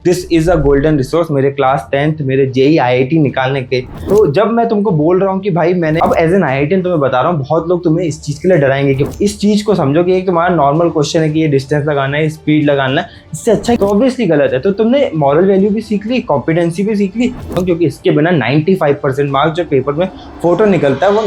This is a golden resource मेरे class 10th मेरे JEE IIT निकालने के। तो जब मैं तुमको बोल रहा हूँ कि भाई मैंने अब एज एन आईआईटी तुम्हें बता रहा हूँ, बहुत लोग तुम्हें इस चीज़ के लिए डराएंगे कि इस चीज़ को समझो कि एक तुम्हारा नॉर्मल क्वेश्चन है कि ये डिस्टेंस लगाना है, स्पीड लगाना है, इससे अच्छा तो ऑब्वियसली गलत है। तो तुमने मॉरल वैल्यू भी सीख ली, कॉम्पिटेंसी भी सीख ली, क्योंकि इसके बिना 95% मार्क्स जो पेपर में फोटो निकलता है वो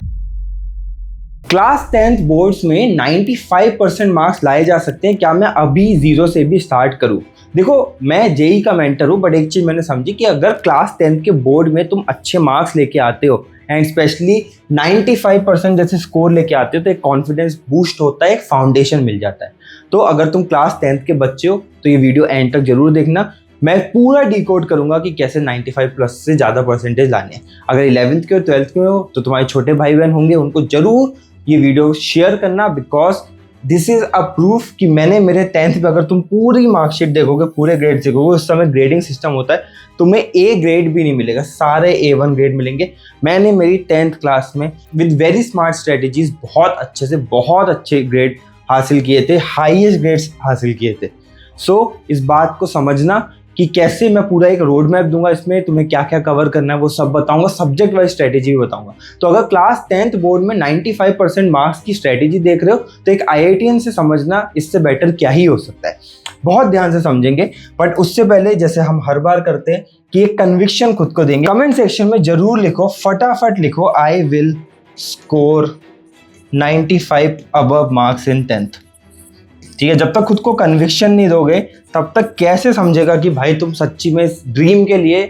क्लास 10th बोर्ड्स में 95% मार्क्स लाए जा सकते हैं। क्या मैं अभी जीरो से भी स्टार्ट करूं? देखो, मैं जेई का मेंटर हूं, बट एक चीज मैंने समझी कि अगर क्लास 10th के बोर्ड में तुम अच्छे मार्क्स लेके आते हो एंड स्पेशली 95% जैसे स्कोर लेके आते हो तो एक कॉन्फिडेंस बूस्ट होता है, एक फाउंडेशन मिल जाता है। तो अगर तुम क्लास 10th के बच्चे हो तो ये वीडियो एंड तक जरूर देखना। मैं पूरा डिकोड करूंगा कि कैसे 95 प्लस से ज़्यादा परसेंटेज लाने हैं। अगर 11th के और 12th के हो तो तुम्हारे छोटे भाई बहन होंगे, उनको जरूर ये वीडियो शेयर करना, because this is a proof कि मैंने मेरे 10th पे, अगर तुम पूरी मार्कशीट देखोगे, पूरे ग्रेड देखोगे, उस समय ग्रेडिंग सिस्टम होता है, तुम्हें ए ग्रेड भी नहीं मिलेगा, सारे A1 ग्रेड मिलेंगे। मैंने मेरी 10th क्लास में विद वेरी स्मार्ट स्ट्रेटेजीज बहुत अच्छे से बहुत अच्छे ग्रेड हासिल किए थे, हाईएस्ट ग्रेड्स हासिल किए थे। सो इस बात को समझना कि कैसे मैं पूरा एक रोड मैप दूंगा, इसमें तुम्हें क्या क्या कवर करना है वो सब बताऊंगा, सब्जेक्ट वाइज स्ट्रेटेजी भी बताऊंगा। तो अगर क्लास 10th बोर्ड में 95% मार्क्स की स्ट्रेटेजी देख रहे हो तो एक आईआईटीएन से समझना इससे बेटर क्या ही हो सकता है। बहुत ध्यान से समझेंगे, बट उससे पहले जैसे हम हर बार करते हैं कि एक कन्विक्शन खुद को देंगे। कमेंट सेक्शन में जरूर लिखो, फटाफट लिखो, I will score 95 above marks in 10th। ठीक है, जब तक खुद को कन्विक्शन नहीं दोगे तब तक कैसे समझेगा कि भाई तुम सच्ची में इस ड्रीम के लिए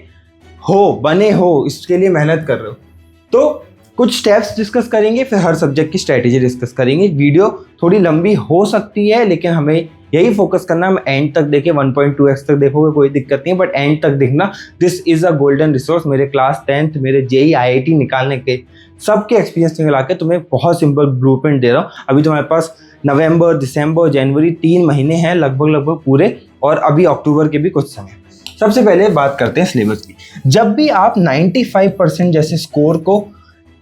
बने हो, इसके लिए मेहनत कर रहे हो। तो कुछ स्टेप्स डिस्कस करेंगे, फिर हर सब्जेक्ट की स्ट्रेटेजी डिस्कस करेंगे। वीडियो थोड़ी लंबी हो सकती है, लेकिन हमें यही फोकस करना है। एंड तक देखे, 1.2x तक देखोगे कोई दिक्कत नहीं है, बट एंड तक देखना। This is a golden resource मेरे क्लास 10th मेरे जेई आईआईटी निकालने के सबके एक्सपीरियंस मिला के तुम्हें बहुत सिंपल ब्लूप्रिंट दे रहा हूँ। अभी तुम्हारे पास नवंबर, दिसंबर, जनवरी 3 महीने हैं लगभग पूरे, और अभी अक्टूबर के भी कुछ समय। सबसे पहले बात करते हैं सिलेबस की। जब भी आप 95% जैसे स्कोर को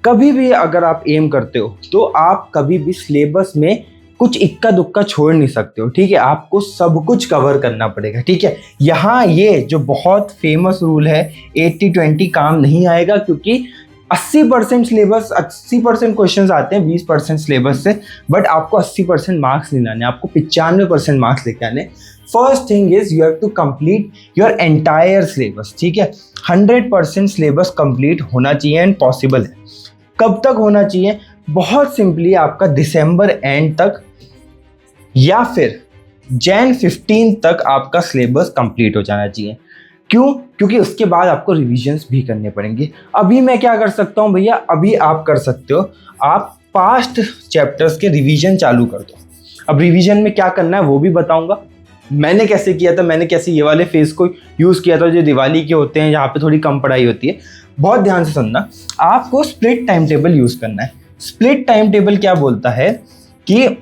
कभी भी अगर आप एम करते हो तो आप कभी भी सिलेबस में कुछ इक्का दुक्का छोड़ नहीं सकते हो। ठीक है, आपको सब कुछ कवर करना पड़ेगा। ठीक है, यहाँ ये जो बहुत फेमस रूल है 80-20 काम नहीं आएगा, क्योंकि 80% सिलेबस, 80% क्वेश्चंस आते हैं 20% सिलेबस से, बट आपको 80% मार्क्स नहीं लाने, आपको 95% मार्क्स लेके आने। First thing is you have to complete your entire syllabus. ठीक है, 100% सिलेबस कंप्लीट होना चाहिए एंड पॉसिबल है। कब तक होना चाहिए? बहुत सिंपली आपका दिसंबर एंड तक या फिर Jan 15 तक आपका सिलेबस कंप्लीट हो जाना चाहिए। क्यों? क्योंकि उसके बाद आपको रिविजन्स भी करने पड़ेंगे। अभी मैं क्या कर सकता हूँ भैया? अभी आप कर सकते हो, आप पास्ट चैप्टर्स के रिवीजन चालू कर दो। अब रिवीजन में क्या करना है वो भी बताऊंगा, मैंने कैसे किया था, मैंने कैसे ये वाले फेज को यूज़ किया था जो दिवाली के होते हैं, जहाँ पे थोड़ी कम पढ़ाई होती है। बहुत ध्यान से सुनना, आपको स्प्लिट टाइम टेबल यूज़ करना है। स्प्लिट टाइम टेबल क्या बोलता है कि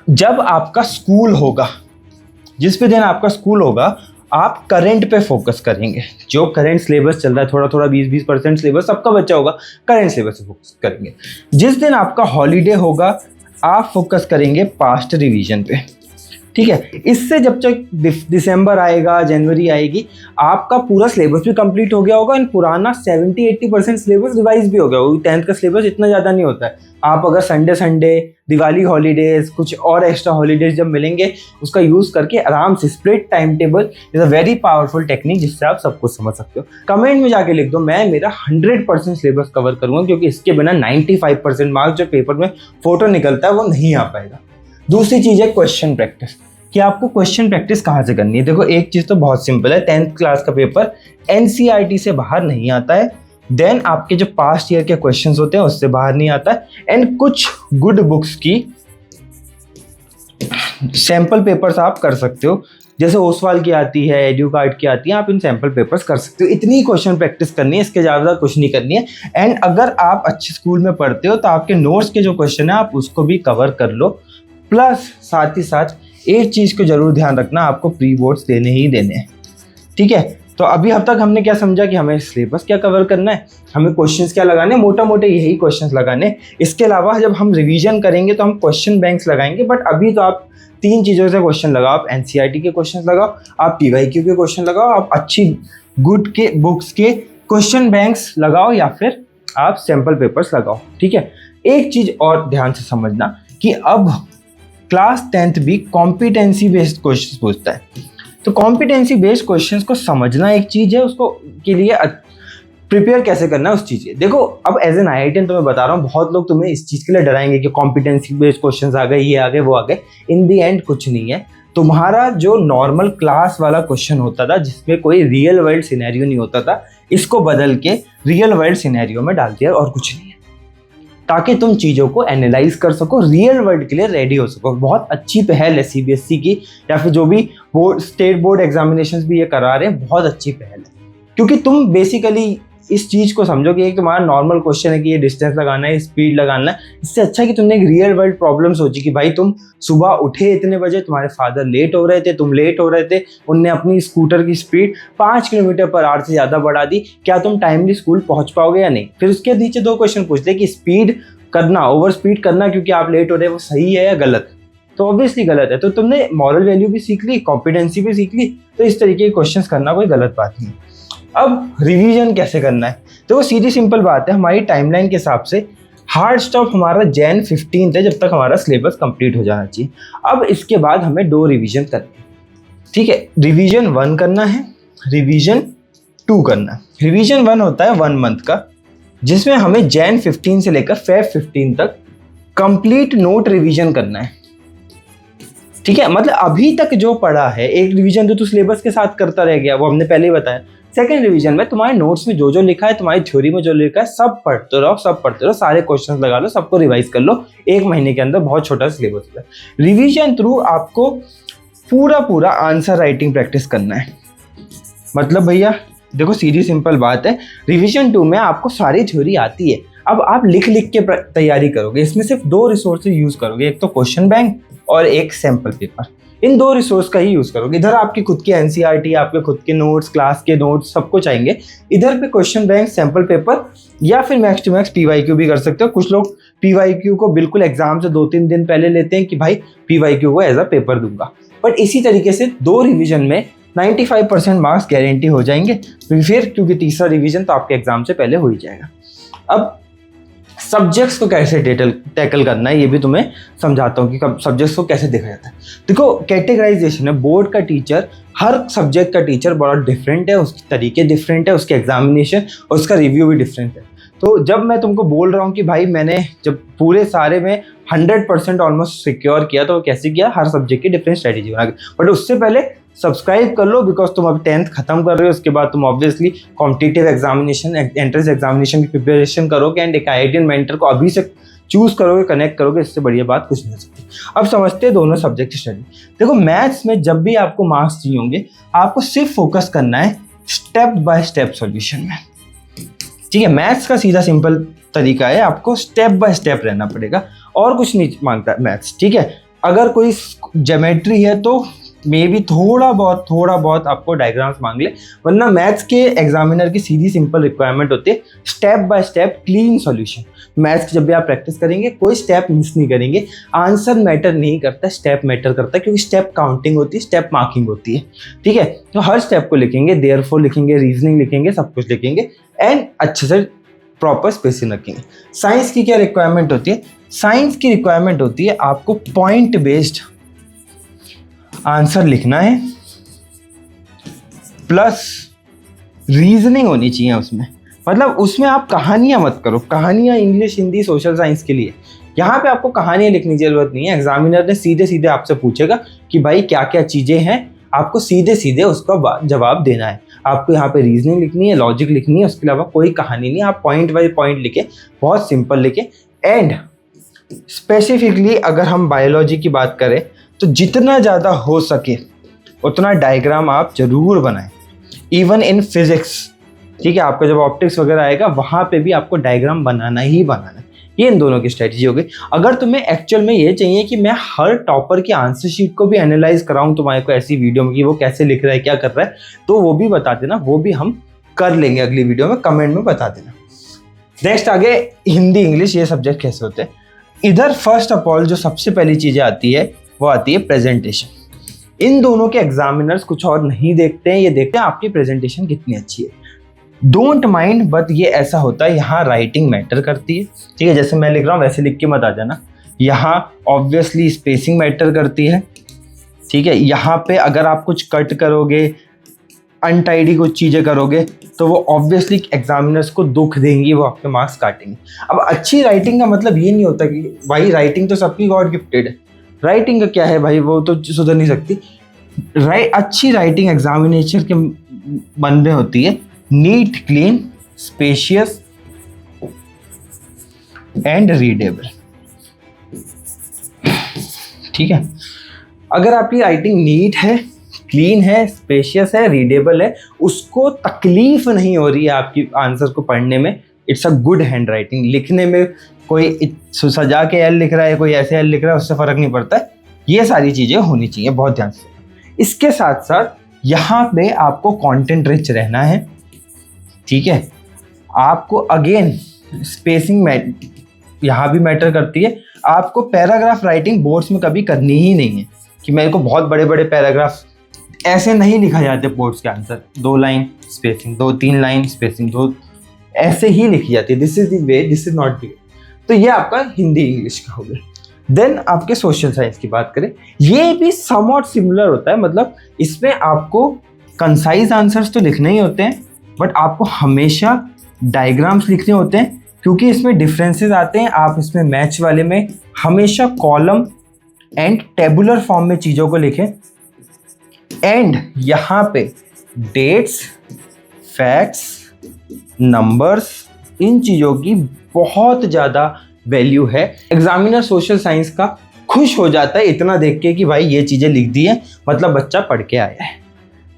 जब आपका स्कूल होगा, जिस भी दिन आपका स्कूल होगा, आप करंट पे फोकस करेंगे। जो करंट सिलेबस चल रहा है, थोड़ा थोड़ा 20% सिलेबस सबका बच्चा होगा, करंट सिलेबस पे फोकस करेंगे। जिस दिन आपका हॉलीडे होगा, आप फोकस करेंगे पास्ट रिवीजन पे। ठीक है, इससे जब तक दिसंबर आएगा, जनवरी आएगी, आपका पूरा सिलेबस भी कंप्लीट हो गया होगा एंड पुराना 70-80% सिलेबस रिवाइज भी हो गया होगा। 10th का सिलेबस इतना ज़्यादा नहीं होता है। आप अगर संडे, दिवाली हॉलीडेज, कुछ और एक्स्ट्रा हॉलीडेज जब मिलेंगे, उसका यूज़ करके आराम से split time table is a very powerful technique, जिससे आप सब कुछ समझ सकते हो। कमेंट में जाके लिख दो, मैं मेरा 100% सिलेबस कवर करूँगा, क्योंकि इसके बिना 95% मार्क्स जो पेपर में फोटो निकलता है वो नहीं आ पाएगा। दूसरी चीज़ है क्वेश्चन प्रैक्टिस, कि आपको क्वेश्चन प्रैक्टिस कहाँ से करनी है। देखो, एक चीज़ तो बहुत सिंपल है, 10th क्लास का पेपर NCERT से बाहर नहीं आता है, देन आपके जो पास्ट ईयर के क्वेश्चंस होते हैं उससे बाहर नहीं आता है, एंड कुछ गुड बुक्स की सैम्पल पेपर्स आप कर सकते हो, जैसे ओसवाल की आती है, एड्यूकार्ड की आती है, आप इन सैम्पल पेपर्स कर सकते हो। इतनी क्वेश्चन प्रैक्टिस करनी है, इसके ज़्यादा कुछ नहीं करनी है। एंड अगर आप अच्छे स्कूल में पढ़ते हो तो आपके नोट्स के जो क्वेश्चन है आप उसको भी कवर कर लो। प्लस साथ ही साथ एक चीज़ को जरूर ध्यान रखना, आपको प्री बोर्ड्स देने ही देने हैं। ठीक है, तो अभी अब तक हमने क्या समझा कि हमें सिलेबस क्या कवर करना है, हमें क्वेश्चंस क्या लगाने, मोटा मोटे यही क्वेश्चंस लगाने। इसके अलावा जब हम रिवीजन करेंगे तो हम क्वेश्चन बैंक्स लगाएंगे, बट अभी तो आप तीन चीज़ों से क्वेश्चन लगाओ। आप एनसीईआरटी के क्वेश्चन लगाओ, आप पीवाईक्यू के क्वेश्चन लगाओ, आप अच्छी गुड के बुक्स के क्वेश्चन बैंक्स लगाओ, या फिर आप सैम्पल पेपर्स लगाओ। ठीक है, एक चीज़ और ध्यान से समझना कि अब क्लास 10th भी कॉम्पिटेंसी बेस्ड क्वेश्चन पूछता है। तो कॉम्पिटेंसी बेस्ड क्वेश्चंस को समझना एक चीज़ है, उसको के लिए प्रिपेयर कैसे करना है उस चीज़ के। देखो अब एज एन आईआईटीएन तुम्हें बता रहा हूँ, बहुत लोग तुम्हें इस चीज़ के लिए डराएंगे कि कॉम्पिटेंसी बेस्ड क्वेश्चंस आ गए, ये आ गए, वो आ गए। इन दी एंड कुछ नहीं है। तुम्हारा जो नॉर्मल क्लास वाला क्वेश्चन होता था जिसमें कोई रियल वर्ल्ड सिनेरियो नहीं होता था, इसको बदल के रियल वर्ल्ड सिनेरियो में डाल दिया और कुछ नहीं है, ताकि तुम चीज़ों को एनालाइज कर सको, रियल वर्ल्ड के लिए रेडी हो सको। बहुत अच्छी पहल है सीबीएसई की, या फिर जो भी बोर्ड स्टेट बोर्ड एग्जामिनेशंस भी ये करा रहे हैं, बहुत अच्छी पहल है। क्योंकि तुम बेसिकली इस चीज़ को समझो कि एक तुम्हारा नॉर्मल क्वेश्चन है कि ये डिस्टेंस लगाना है, स्पीड लगाना है, इससे अच्छा है कि तुमने एक रियल वर्ल्ड प्रॉब्लम सोची कि भाई तुम सुबह उठे इतने बजे, तुम्हारे फादर लेट हो रहे थे, तुम लेट हो रहे थे, उनने अपनी स्कूटर की स्पीड 5 किलोमीटर/आवर से ज़्यादा बढ़ा दी, क्या तुम टाइमली स्कूल पहुँच पाओगे या नहीं। फिर उसके नीचे 2 क्वेश्चन पूछते कि स्पीड करना, ओवर स्पीड करना क्योंकि आप लेट हो रहे हैं, वो सही है या गलत। तो ऑब्वियसली गलत है। तो तुमने मॉरल वैल्यू भी सीख ली, कॉम्पिटेंसी भी सीख ली, तो इस तरीके के क्वेश्चंस करना कोई गलत बात नहीं। अब रिवीजन कैसे करना है, तो वो सीधी सिंपल बात है। हमारी टाइमलाइन के हिसाब से हार्ड स्टॉप हमारा Jan 15 है, जब तक हमारा सिलेबस कंप्लीट हो जाना चाहिए। अब इसके बाद हमें 2 रिवीजन करनी है। ठीक है, रिवीजन 1 करना है, रिवीजन 2 करना है। रिवीजन 1 होता है 1 मंथ का, जिसमें हमें Jan 15 से लेकर Feb 15 तक कंप्लीट नोट रिवीजन करना है। ठीक है, मतलब अभी तक जो पढ़ा है, एक रिवीजन तो सिलेबस के साथ करता रह गया, वो हमने पहले ही बताया। सेकंड रिवीजन में तुम्हारे नोट्स में जो जो लिखा है, तुम्हारी थ्योरी में जो लिखा है, सब पढ़ते रहो, सारे क्वेश्चंस लगा लो, सबको रिवाइज कर लो 1 महीने के अंदर। बहुत छोटा सिलेबस है। रिवीजन थ्रू आपको पूरा आंसर राइटिंग प्रैक्टिस करना है। मतलब भैया देखो सीधी सिंपल बात है, रिवीजन 2 में आपको सारी थ्योरी आती है, अब आप लिख के तैयारी करोगे। इसमें सिर्फ 2 रिसोर्सेज यूज करोगे, एक तो क्वेश्चन बैंक और एक सैम्पल पेपर। इन 2 रिसोर्स का ही यूज करोगे। इधर आपकी खुद की एनसीईआरटी, आपके खुद के नोट्स, क्लास के नोट्स सब कुछ आएंगे। इधर पे क्वेश्चन बैंक, सैम्पल पेपर, या फिर मैक्स टू मैक्स पीवाईक्यू भी कर सकते हो। कुछ लोग पीवाईक्यू को बिल्कुल एग्जाम से 2-3 दिन पहले लेते हैं कि भाई पीवाईक्यू को एज अ पेपर दूंगा। बट इसी तरीके से 2 रिविजन में 95% मार्क्स गारंटी हो जाएंगे फिर, क्योंकि तीसरा रिवीजन तो आपके एग्जाम से पहले हो ही जाएगा। अब सब्जेक्ट्स को कैसे टैकल करना है ये भी तुम्हें समझाता हूँ कि सब्जेक्ट्स को कैसे देखा जाता है। देखो कैटेगराइजेशन है, बोर्ड का टीचर, हर सब्जेक्ट का टीचर बड़ा डिफरेंट है, उसके तरीके डिफरेंट है, उसके एग्जामिनेशन और उसका रिव्यू भी डिफरेंट है। तो जब मैं तुमको बोल रहा हूँ कि भाई मैंने जब पूरे सारे में 100% ऑलमोस्ट सिक्योर किया, तो कैसे किया, हर सब्जेक्ट की डिफरेंट स्ट्रेटेजी बना के। बट उससे पहले सब्सक्राइब कर लो, बिकॉज तुम अब 10th खत्म कर रहे हो, उसके बाद तुम obviously competitive examination, entrance examination की प्रिपरेशन करोगे एंड एक आईआईटीएन मेंटर को अभी से चूज करोगे, कनेक्ट करोगे। इससे बढ़िया बात कुछ नहीं हो सकती। अब समझते हैं दोनों सब्जेक्ट की स्टडी। देखो मैथ्स में जब भी आपको मार्क्स चाहिए होंगे, आपको सिर्फ फोकस करना है स्टेप बाय स्टेप सॉल्यूशन में। ठीक है, मैथ्स का सीधा सिंपल तरीका है, आपको स्टेप बाय स्टेप रहना पड़ेगा और कुछ नहीं मांगता मैथ्स। ठीक है, अगर कोई ज्योमेट्री है तो मे बी थोड़ा बहुत आपको डायग्राम्स मांग ले, वरना मैथ्स के एग्जामिनर की सीधी सिंपल रिक्वायरमेंट होती है step by step clean solution. Maths की जब भी आप प्रैक्टिस करेंगे कोई स्टेप मिस नहीं करेंगे। आंसर मैटर नहीं करता, स्टेप मैटर करता है, क्योंकि स्टेप काउंटिंग होती है, स्टेप मार्किंग होती है। ठीक है, तो हर स्टेप को लिखेंगे, देयरफॉर लिखेंगे, रीजनिंग लिखेंगे, सब कुछ लिखेंगे एंड अच्छे से प्रॉपर स्पेसिंग रखेंगे। साइंस की क्या रिक्वायरमेंट होती है? साइंस की रिक्वायरमेंट होती है आपको पॉइंट बेस्ड आंसर लिखना है, प्लस रीजनिंग होनी चाहिए उसमें। मतलब उसमें आप कहानियां मत करो, कहानियां इंग्लिश, हिंदी, सोशल साइंस के लिए। यहाँ पे आपको कहानियां लिखने की जरूरत नहीं है। एग्जामिनर ने सीधे आपसे पूछेगा कि भाई क्या क्या चीजें हैं, आपको सीधे उसका जवाब देना है। आपको यहाँ पे रीजनिंग लिखनी है, लॉजिक लिखनी है, उसके अलावा कोई कहानी नहीं। आप पॉइंट बाय पॉइंट लिखे, बहुत सिंपल लिखे। एंड स्पेसिफिकली अगर हम बायोलॉजी की बात करें तो जितना ज़्यादा हो सके उतना डायग्राम आप जरूर बनाएं, इवन इन फिजिक्स। ठीक है, आपका जब ऑप्टिक्स वगैरह आएगा वहाँ पे भी आपको डायग्राम बनाना ही बनाना है। ये इन दोनों की स्ट्रेटजी हो गई। अगर तुम्हें एक्चुअल में ये चाहिए कि मैं हर टॉपर की आंसर शीट को भी एनालाइज कराऊं तुम्हारे को ऐसी वीडियो में कि वो कैसे लिख रहा है, क्या कर रहा है, तो वो भी बता देना, वो भी हम कर लेंगे अगली वीडियो में, कमेंट में बता देना। नेक्स्ट आगे हिंदी इंग्लिश ये सब्जेक्ट कैसे होते हैं। इधर फर्स्ट ऑफ ऑल जो सबसे पहली चीज़ें आती है वो आती है प्रेजेंटेशन। इन दोनों के एग्जामिनर्स कुछ और नहीं देखते हैं, ये देखते हैं आपकी प्रेजेंटेशन कितनी अच्छी है। डोंट माइंड, बट ये ऐसा होता है, यहाँ राइटिंग मैटर करती है, ठीक है। जैसे मैं लिख रहा हूँ वैसे लिख के मत आ जाना। यहाँ ऑब्वियसली स्पेसिंग मैटर करती है, ठीक है। यहाँ पे अगर आप कुछ कट करोगे, अनटाइडी कुछ चीज़ें करोगे, तो वो ऑब्वियसली एग्जामिनर्स को दुख देंगी, वो आपके मार्क्स काटेंगे। अब अच्छी राइटिंग का मतलब ये नहीं होता कि भाई राइटिंग तो सबकी गॉड गिफ्टेड है, राइटिंग का क्या है भाई, वो तो सुधर नहीं सकती। अच्छी राइटिंग एग्जामिनेशन के मन में होती है neat, clean, spacious and readable, ठीक है। अगर आपकी राइटिंग नीट है, क्लीन है, स्पेशियस है, रीडेबल है, उसको तकलीफ नहीं हो रही है आपकी आंसर को पढ़ने में, it's a good hand writing. लिखने में कोई सजा के एल लिख रहा है, कोई ऐसे एल लिख रहा है, उससे फ़र्क नहीं पड़ता है। ये सारी चीज़ें होनी चाहिए, बहुत ध्यान से। इसके साथ साथ यहाँ पे आपको कंटेंट रिच रहना है, ठीक है। आपको अगेन स्पेसिंग यहाँ भी मैटर करती है। आपको पैराग्राफ राइटिंग बोर्ड्स में कभी करनी ही नहीं है कि मेरे को बहुत बड़े बड़े पैराग्राफ, ऐसे नहीं लिखा जाते बोर्ड्स के answer. 2 line spacing, 2-3 line spacing, 2 ऐसे ही लिखी जाती है। This is the way, this is not the way. तो ये आपका हिंदी इंग्लिश का हो गया। देन आपके सोशल साइंस की बात करें, ये भी समवॉट सिमिलर होता है। मतलब इसमें आपको कंसाइज आंसर्स तो लिखने ही होते हैं, बट आपको हमेशा डायग्राम्स लिखने होते हैं, क्योंकि इसमें डिफरेंसेस आते हैं। आप इसमें मैच वाले में हमेशा कॉलम एंड टेबुलर फॉर्म में चीज़ों को लिखें। एंड यहाँ पे डेट्स, फैक्ट्स, नंबर्स, इन चीज़ों की बहुत ज़्यादा वैल्यू है। एग्जामिनर सोशल साइंस का खुश हो जाता है इतना देख के कि भाई ये चीज़ें लिख दी हैं, मतलब बच्चा पढ़ के आया है,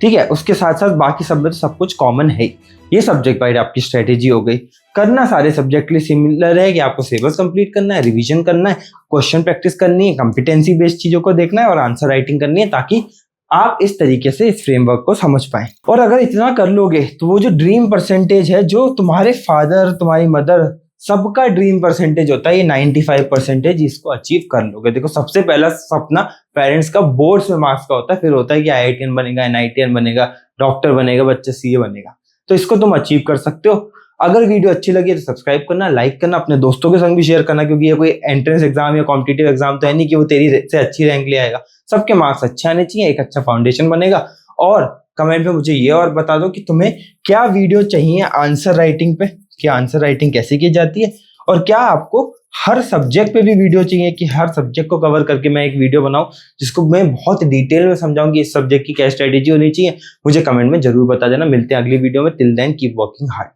ठीक है। उसके साथ साथ बाकी सब में तो सब कुछ कॉमन है। ये सब्जेक्ट वाइज आपकी स्ट्रेटेजी हो गई। करना सारे सब्जेक्ट के लिए सिमिलर है कि आपको सिलेबस कंप्लीट करना है, रिवीजन करना है, क्वेश्चन प्रैक्टिस करनी है, कॉम्पिटेंसी बेस्ड चीज़ों को देखना है और आंसर राइटिंग करनी है, ताकि आप इस तरीके से इस फ्रेमवर्क को समझ पाएं। और अगर इतना कर लोगे तो वो जो ड्रीम परसेंटेज है, जो तुम्हारे फादर, तुम्हारी मदर, सबका ड्रीम परसेंटेज होता है, ये 95% इसको अचीव कर लोगे। देखो, सबसे पहला सपना पेरेंट्स का बोर्ड्स में मार्क्स का होता है, फिर होता है कि IITian बनेगा, NITian बनेगा, डॉक्टर बनेगा, बच्चा CA बनेगा। तो इसको तुम अचीव कर सकते हो। अगर वीडियो अच्छी लगी तो सब्सक्राइब करना, लाइक करना, अपने दोस्तों के संग भी शेयर करना, क्योंकि ये कोई एंट्रेंस एग्जाम या कॉम्पिटिटिव एग्जाम तो है नहीं कि वो तेरी से अच्छी रैंक ले आएगा। सबके मार्क्स अच्छे आने चाहिए, एक अच्छा फाउंडेशन बनेगा। और कमेंट में मुझे ये और बता दो कि तुम्हें क्या वीडियो चाहिए आंसर राइटिंग पे, कि आंसर राइटिंग कैसे की जाती है, और क्या आपको हर सब्जेक्ट पे भी वीडियो चाहिए कि हर सब्जेक्ट को कवर करके मैं एक वीडियो बनाऊं जिसको मैं बहुत डिटेल में समझाऊं कि इस सब्जेक्ट की क्या स्ट्रेटेजी होनी चाहिए। मुझे कमेंट में जरूर बता देना। मिलते हैं अगली वीडियो में। Till then keep working hard.